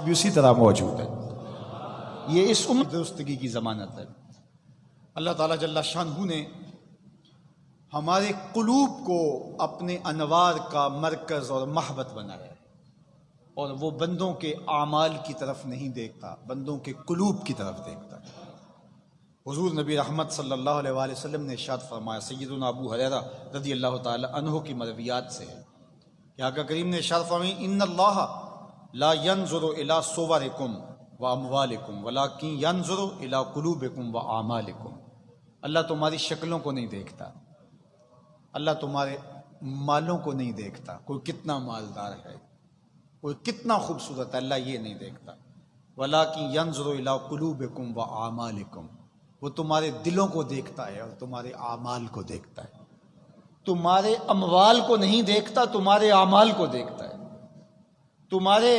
بھی اسی طرح موجود ہے۔ یہ اس امت درستگی کی ضمانت ہے۔ اللہ تعالیٰ جل شانہ نے ہمارے قلوب کو اپنے انوار کا مرکز اور محبت بنایا ہے، اور وہ بندوں کے اعمال کی طرف نہیں دیکھتا، بندوں کے قلوب کی طرف دیکھتا ہے۔ حضور نبی رحمت صلی اللہ علیہ وآلہ وسلم نے ارشاد فرمایا، سیدنا ابو ہریرہ رضی اللہ تعالی عنہ کی مرویات سے ہے کہ آقا کریم نے ارشاد فرمایا، ان اللہ لا ينظر الى صورکم واموالکم ولکن ينظر الى قلوبکم واعمالکم۔ اللہ تمہاری شکلوں کو نہیں دیکھتا، اللہ تمہارے مالوں کو نہیں دیکھتا، کوئی کتنا مالدار ہے، کوئی کتنا خوبصورت ہے، اللہ یہ نہیں دیکھتا۔ وَلَٰكِن يَنظُرُ إِلَىٰ قُلُوبِكُمْ وَأَعْمَالِكُمْ، وہ تمہارے دلوں کو دیکھتا ہے اور تمہارے اعمال کو دیکھتا ہے۔ تمہارے اموال کو نہیں دیکھتا، تمہارے اعمال کو دیکھتا ہے۔ تمہارے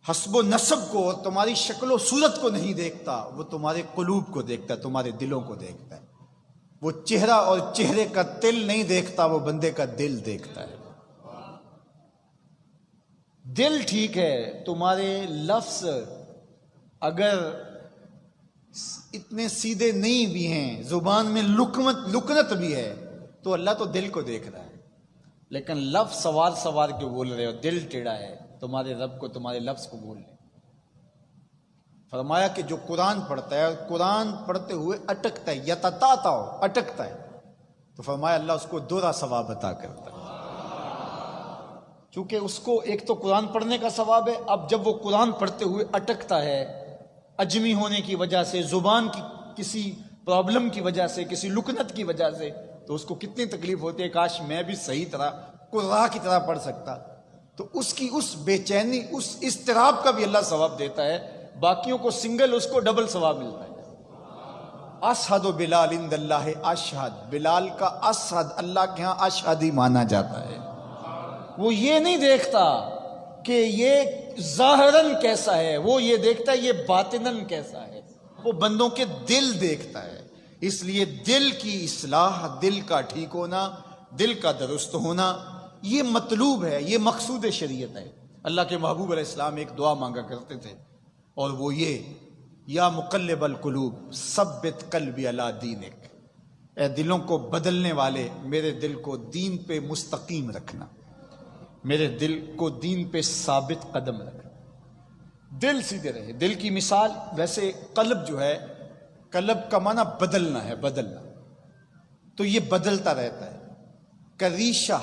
حسب و نسب کو اور تمہاری شکل و صورت کو نہیں دیکھتا، وہ تمہارے قلوب کو دیکھتا ہے، تمہارے دلوں کو دیکھتا ہے۔ وہ چہرہ اور چہرے کا تل نہیں دیکھتا، وہ بندے کا دل دیکھتا ہے۔ دل ٹھیک ہے، تمہارے لفظ اگر اتنے سیدھے نہیں بھی ہیں، زبان میں لکنت بھی ہے، تو اللہ تو دل کو دیکھ رہا ہے۔ لیکن لفظ سوار سوار کے بول رہے ہو، دل ٹیڑھا ہے، تمہارے رب کو تمہارے لفظ کو بول رہے۔ فرمایا کہ جو قرآن پڑھتا ہے اور قرآن پڑھتے ہوئے اٹکتا ہے، یتتاتا ہو، اٹکتا ہے، تو فرمایا اللہ اس کو دوہرا ثواب عطا کرتا ہے۔ چونکہ اس کو ایک تو قرآن پڑھنے کا ثواب ہے، اب جب وہ قرآن پڑھتے ہوئے اٹکتا ہے، اجمی ہونے کی وجہ سے، زبان کی کسی پرابلم کی وجہ سے، کسی لکنت کی وجہ سے، تو اس کو کتنی تکلیف ہوتی ہے، کاش میں بھی صحیح طرح قرآن کی طرح پڑھ سکتا، تو اس کی اس بے چینی، اس اضطراب کا بھی اللہ ثواب دیتا ہے، باقیوں کو سنگل، اس کو ڈبل ثواب ملتا ہے۔ اشہد بلال عند اللہ اشہد، بلال کا اشہد اللہ کے ہاں اشہد ہی مانا جاتا ہے۔ وہ یہ نہیں دیکھتا کہ یہ ظاہراً کیسا ہے، وہ یہ دیکھتا ہے یہ باطناً کیسا ہے، وہ بندوں کے دل دیکھتا ہے۔ اس لیے دل کی اصلاح، دل کا ٹھیک ہونا، دل کا درست ہونا، یہ مطلوب ہے، یہ مقصود شریعت ہے۔ اللہ کے محبوب علیہ السلام ایک دعا مانگا کرتے تھے، اور وہ یہ، یا مقلب القلوب ثبت قلبی علی دینک، اے دلوں کو بدلنے والے، میرے دل کو دین پہ مستقیم رکھنا، میرے دل کو دین پہ ثابت قدم رکھنا، دل سیدھے رہے۔ دل کی مثال، ویسے قلب جو ہے، قلب کا معنی بدلنا ہے، بدلنا، تو یہ بدلتا رہتا ہے۔ کریشہ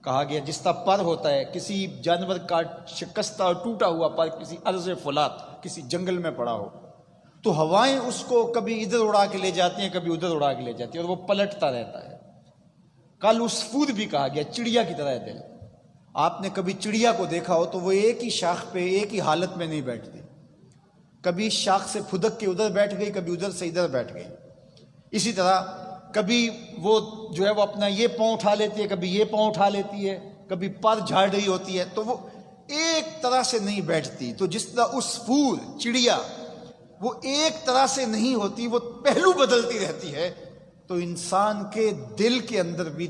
کہا گیا جس طرح پر ہوتا ہے، کسی جانور کا شکستہ اور ٹوٹا ہوا پر کسی ارض فولاد، کسی جنگل میں پڑا ہو، تو ہوائیں اس کو کبھی ادھر اڑا کے لے جاتی ہیں، کبھی ادھر اڑا کے لے جاتی ہیں، اور وہ پلٹتا رہتا ہے۔ کل عصفور بھی کہا گیا، چڑیا کی طرح ہے دل۔ آپ نے کبھی چڑیا کو دیکھا ہو تو وہ ایک ہی شاخ پہ ایک ہی حالت میں نہیں بیٹھتی، کبھی شاخ سے پھدک کے ادھر بیٹھ گئی، کبھی ادھر سے ادھر بیٹھ گئی۔ اسی طرح کبھی وہ جو ہے وہ اپنا یہ پاؤں اٹھا لیتی ہے، کبھی یہ پاؤں اٹھا لیتی ہے، کبھی پر جھاڑ رہی ہوتی ہے، تو وہ ایک طرح سے نہیں بیٹھتی۔ تو جس طرح عصفور، چڑیا، وہ ایک طرح سے نہیں ہوتی، وہ پہلو بدلتی رہتی ہے، تو انسان کے دل کے اندر بھی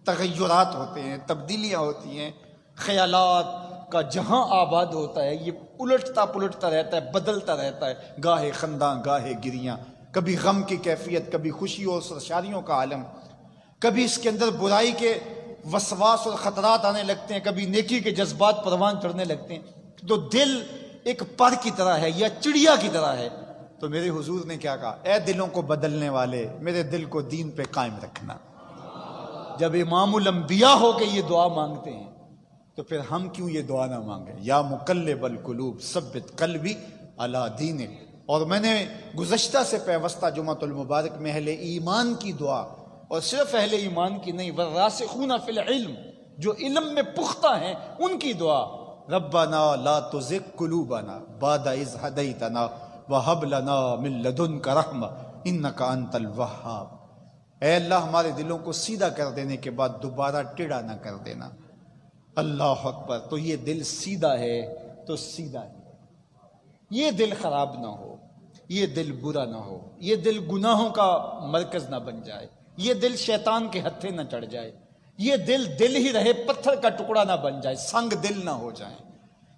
تغیرات ہوتے ہیں، تبدیلیاں ہوتی ہیں۔ خیالات کا جہاں آباد ہوتا ہے، یہ الٹتا پلٹتا رہتا ہے، بدلتا رہتا ہے، گاہے خنداں گاہے گریاں، کبھی غم کی کیفیت، کبھی خوشی اور سرشاریوں کا عالم، کبھی اس کے اندر برائی کے وسواس اور خطرات آنے لگتے ہیں، کبھی نیکی کے جذبات پروان چڑھنے لگتے ہیں۔ تو دل ایک پر کی طرح ہے یا چڑیا کی طرح ہے۔ تو میرے حضور نے کیا کہا، اے دلوں کو بدلنے والے، میرے دل کو دین پہ قائم رکھنا۔ جب امام الانبیاء ہو کے یہ دعا مانگتے ہیں تو پھر ہم کیوں یہ دعا نہ مانگیں، یا مقلب القلوب ثبت قلبی علی دینک۔ اور میں نے گزشتہ سے پیوستہ جمعۃ المبارک میں اہل ایمان کی دعا، اور صرف اہل ایمان کی نہیں، والراسخون فی العلم، جو علم میں پختہ ہیں، ان کی دعا، ربنا لا تزغ قلوبنا بعد اذ ہدیتنا وہب لنا من لدنک رحمہ انک انت الوہاب۔ اے اللہ ہمارے دلوں کو سیدھا کر دینے کے بعد دوبارہ ٹیڑھا نہ کر دینا۔ اللہ اکبر۔ تو یہ دل سیدھا ہے تو سیدھا ہے، یہ دل خراب نہ ہو، یہ دل برا نہ ہو، یہ دل گناہوں کا مرکز نہ بن جائے، یہ دل شیطان کے ہتھے نہ چڑھ جائے، یہ دل دل ہی رہے، پتھر کا ٹکڑا نہ بن جائے، سنگ دل نہ ہو جائے۔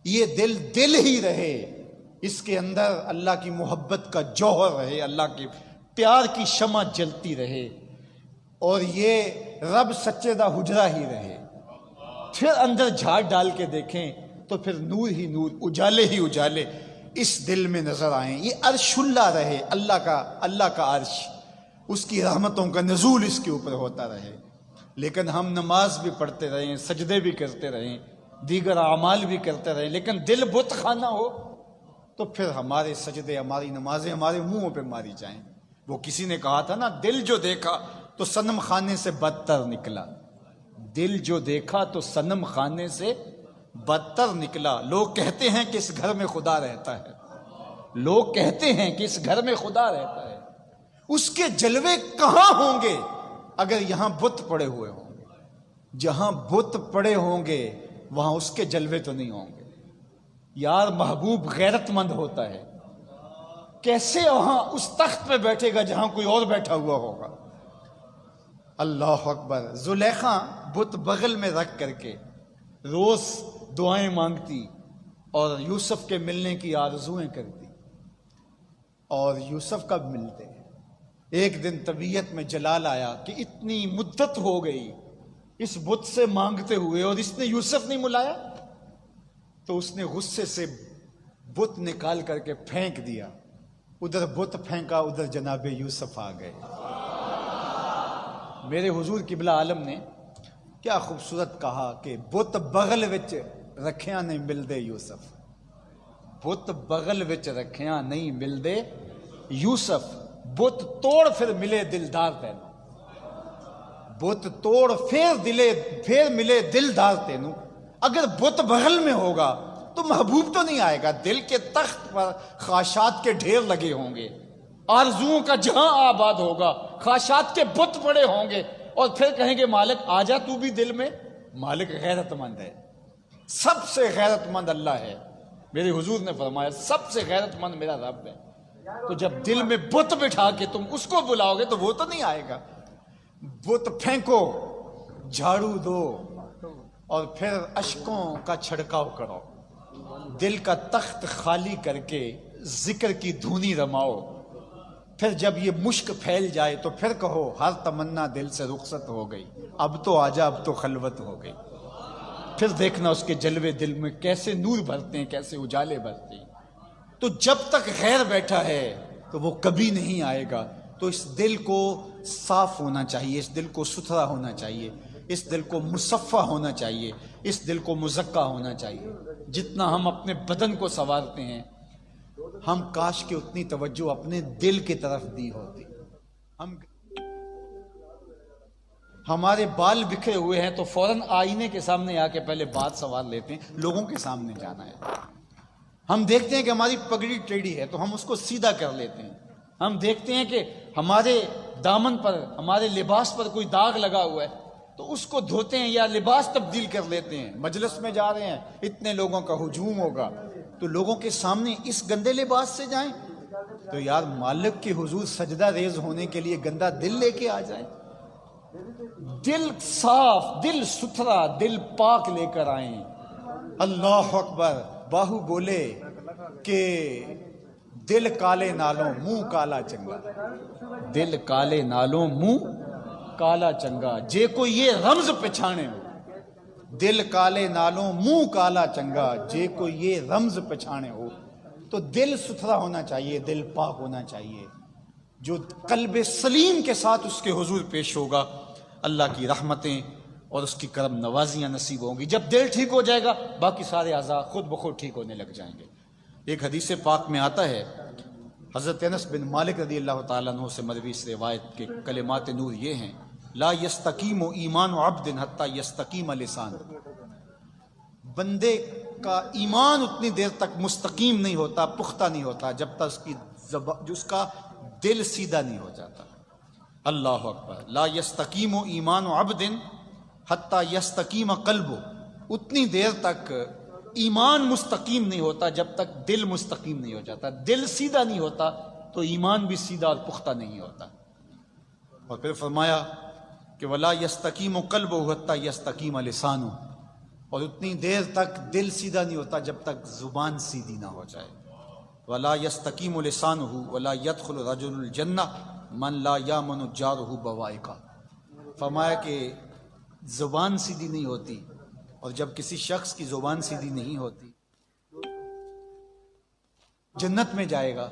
یہ دل دل ہی رہے، اس کے اندر اللہ کی محبت کا جوہر رہے، اللہ کے پیار کی شمع جلتی رہے، اور یہ رب سچے دا حجرہ ہی رہے۔ پھر اندر جھاڑ ڈال کے دیکھیں تو پھر نور ہی نور، اجالے ہی اجالے اس دل میں نظر آئیں۔ یہ عرش اللہ رہے، اللہ کا عرش، اس کی رحمتوں کا نزول اس کے اوپر ہوتا رہے۔ لیکن ہم نماز بھی پڑھتے رہیں، سجدے بھی کرتے رہیں، دیگر اعمال بھی کرتے رہیں، لیکن دل بت خانہ ہو تو پھر ہمارے سجدے، ہماری نمازیں ہمارے منہوں پہ ماری جائیں۔ وہ کسی نے کہا تھا نا، دل جو دیکھا تو صنم خانے سے بدتر نکلا۔ دل جو دیکھا تو صنم خانے سے بدتر نکلا۔ لوگ کہتے ہیں کہ اس گھر میں خدا رہتا ہے، لوگ کہتے ہیں کہ اس گھر میں خدا رہتا ہے، اس کے جلوے کہاں ہوں گے اگر یہاں بت پڑے ہوئے ہوں گے؟ جہاں بت پڑے ہوں گے وہاں اس کے جلوے تو نہیں ہوں گے۔ یار محبوب غیرت مند ہوتا ہے، کیسے وہاں اس تخت پہ بیٹھے گا جہاں کوئی اور بیٹھا ہوا ہوگا؟ اللہ اکبر۔ زلیخا بت بغل میں رکھ کر کے روز دعائیں مانگتی اور یوسف کے ملنے کی آرزویں کرتی، اور یوسف کب ملتے؟ ایک دن طبیعت میں جلال آیا کہ اتنی مدت ہو گئی اس بت سے مانگتے ہوئے اور اس نے یوسف نہیں ملایا، تو اس نے غصے سے بت نکال کر کے پھینک دیا۔ ادھر بت پھینکا، ادھر جناب یوسف آ گئے۔ میرے حضور قبلہ عالم نے کیا خوبصورت کہا کہ بت بغل وچ رکھیاں نہیں ملدے یوسف، بت بغل وچ رکھیاں نہیں ملدے یوسف، بت توڑ پھر ملے دلدار تینوں، بت توڑ پھر ملے دلدار تینوں۔ اگر بت بغل میں ہوگا تو محبوب تو نہیں آئے گا، دل کے تخت پر خواہشات کے ڈھیر لگے ہوں گے، آرزوؤں کا جہاں آباد ہوگا، خواہشات کے بت پڑے ہوں گے، اور پھر کہیں گے مالک آجا تو بھی دل میں۔ مالک غیرت مند ہے، سب سے غیرت مند اللہ ہے۔ میرے حضور نے فرمایا سب سے غیرت مند میرا رب ہے۔ تو جب دل میں بت بٹھا کے تم اس کو بلاؤ گے تو وہ تو نہیں آئے گا۔ بت پھینکو، جھاڑو دو، اور پھر اشکوں کا چھڑکاؤ کرو، دل کا تخت خالی کر کے ذکر کی دھونی رماؤ۔ پھر جب یہ مشک پھیل جائے تو پھر کہو ہر تمنا دل سے رخصت ہو گئی، اب تو آجا، اب تو خلوت ہو گئی۔ پھر دیکھنا اس کے جلوے دل میں کیسے نور بھرتے ہیں، کیسے اجالے بھرتے ہیں۔ تو جب تک غیر بیٹھا ہے تو وہ کبھی نہیں آئے گا۔ تو اس دل کو صاف ہونا چاہیے، اس دل کو ستھرا ہونا چاہیے، اس دل کو مصفہ ہونا چاہیے، اس دل کو مزکا ہونا چاہیے۔ جتنا ہم اپنے بدن کو سنوارتے ہیں، ہم کاش کہ اتنی توجہ اپنے دل کی طرف دی ہوتی۔ ہمارے بال بکھرے ہوئے ہیں تو فوراً آئینے کے سامنے آ کے پہلے بات سوار لیتے ہیں، لوگوں کے سامنے جانا ہے۔ ہم دیکھتے ہیں کہ ہماری پگڑی ٹیڑھی ہے تو ہم اس کو سیدھا کر لیتے ہیں۔ ہم دیکھتے ہیں کہ ہمارے دامن پر، ہمارے لباس پر کوئی داغ لگا ہوا ہے تو اس کو دھوتے ہیں یا لباس تبدیل کر لیتے ہیں۔ مجلس میں جا رہے ہیں، اتنے لوگوں کا ہجوم ہوگا تو لوگوں کے سامنے اس گندے لباس سے جائیں؟ تو یار مالک کے حضور سجدہ ریز ہونے کے لیے گندا دل لے کے آ جائیں۔ دل صاف، دل ستھرا، دل پاک لے کر آئیں۔ اللہ اکبر۔ باہو بولے کہ دل کالے نالوں منہ کالا چنگا، دل کالے نالوں منہ کالا چنگا، جے کو یہ رمز پچھانے ہو، دل کالے نالوں منہ کالا چنگا، جے کو یہ رمز پچھانے ہو۔ تو دل ستھرا ہونا چاہیے، دل پاک ہونا چاہیے۔ جو قلب سلیم کے ساتھ اس کے حضور پیش ہوگا، اللہ کی رحمتیں اور اس کی کرم نوازیاں نصیب ہوں گی۔ جب دل ٹھیک ہو جائے گا باقی سارے اعضاء خود بخود ٹھیک ہونے لگ جائیں گے۔ ایک حدیث پاک میں آتا ہے، حضرت انس بن مالک رضی اللہ تعالیٰ عنہ سے مروی اس روایت کے کلمات نور یہ ہیں: لا یستقیم ایمان عبد حتی یستقیم لسان۔ بندے کا ایمان اتنی دیر تک مستقیم نہیں ہوتا، پختہ نہیں ہوتا، جب تک اس کا دل سیدھا نہیں ہو جاتا۔ اللہ اکبر۔ لا یستقیم ایمان عبد حتی یستقیم قلب۔ اتنی دیر تک ایمان مستقیم نہیں ہوتا جب تک دل مستقیم نہیں ہو جاتا۔ دل سیدھا نہیں ہوتا تو ایمان بھی سیدھا اور پختہ نہیں ہوتا۔ اور پھر فرمایا کہ ولا یستقیم قلبہ حتی یستقیم لسانہ، اور اتنی دیر تک دل سیدھا نہیں ہوتا جب تک زبان سیدھی نہ ہو جائے. وَلَا يَسْتَقِيمُ لِسَانُهُ وَلَا يَدْخُلُ رَجُلُ الْجَنَّةَ مَنْ لَا يَأْمَنُ جَارُهُ بَوَائِقَهُ. فرمایا کہ زبان سیدھی نہیں ہوتی، اور جب کسی شخص کی زبان سیدھی نہیں ہوتی جنت میں جائے گا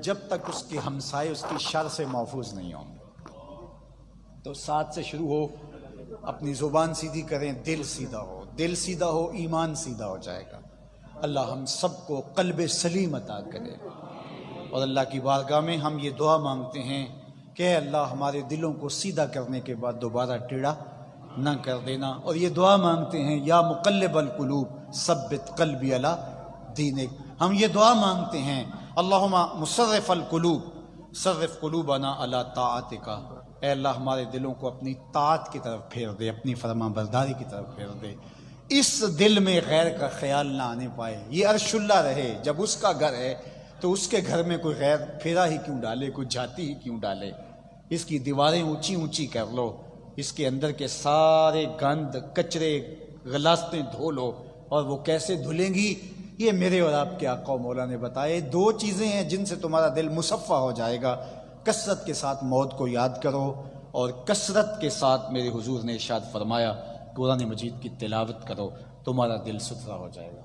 جب تک اس کے ہمسائے اس کی شر سے محفوظ نہیں ہوں گے. تو ساتھ سے شروع ہو، اپنی زبان سیدھی کریں، دل سیدھا ہو. دل سیدھا ہو، ایمان سیدھا ہو جائے گا. اللہ ہم سب کو قلب سلیم عطا کرے. اور اللہ کی بارگاہ میں ہم یہ دعا مانگتے ہیں کہ اے اللہ ہمارے دلوں کو سیدھا کرنے کے بعد دوبارہ ٹیڑھا نہ کر دینا. اور یہ دعا مانگتے ہیں یا مقلب القلوب ثبت قلبی علی دینک. ہم یہ دعا مانگتے ہیں اللہم مصرف القلوب صرف قلوبنا علی طاعتک. اے اللہ ہمارے دلوں کو اپنی طاعت کی طرف پھیر دے، اپنی فرما برداری کی طرف پھیر دے. اس دل میں غیر کا خیال نہ آنے پائے. یہ عرش اللہ رہے، جب اس کا گھر ہے تو اس کے گھر میں کوئی غیر پھیرا ہی کیوں ڈالے، کوئی جاتی ہی کیوں ڈالے. اس کی دیواریں اونچی اونچی کر لو، اس کے اندر کے سارے گند کچرے غلاستیں دھو لو. اور وہ کیسے دھلیں گی یہ میرے اور آپ کے آقا و مولا نے بتائے. دو چیزیں ہیں جن سے تمہارا دل مصفہ ہو جائے گا. کثرت کے ساتھ موت کو یاد کرو، اور کثرت کے ساتھ میرے حضور نے ارشاد فرمایا قرآن مجید کی تلاوت کرو. تمہارا دل ستھرا ہو جائے گا،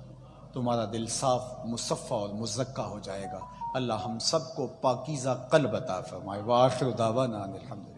تمہارا دل صاف مصفہ اور مزکہ ہو جائے گا. اللہ ہم سب کو پاکیزہ قلب عطا فرمائے. وآخر دعوانا ان الحمد للہ.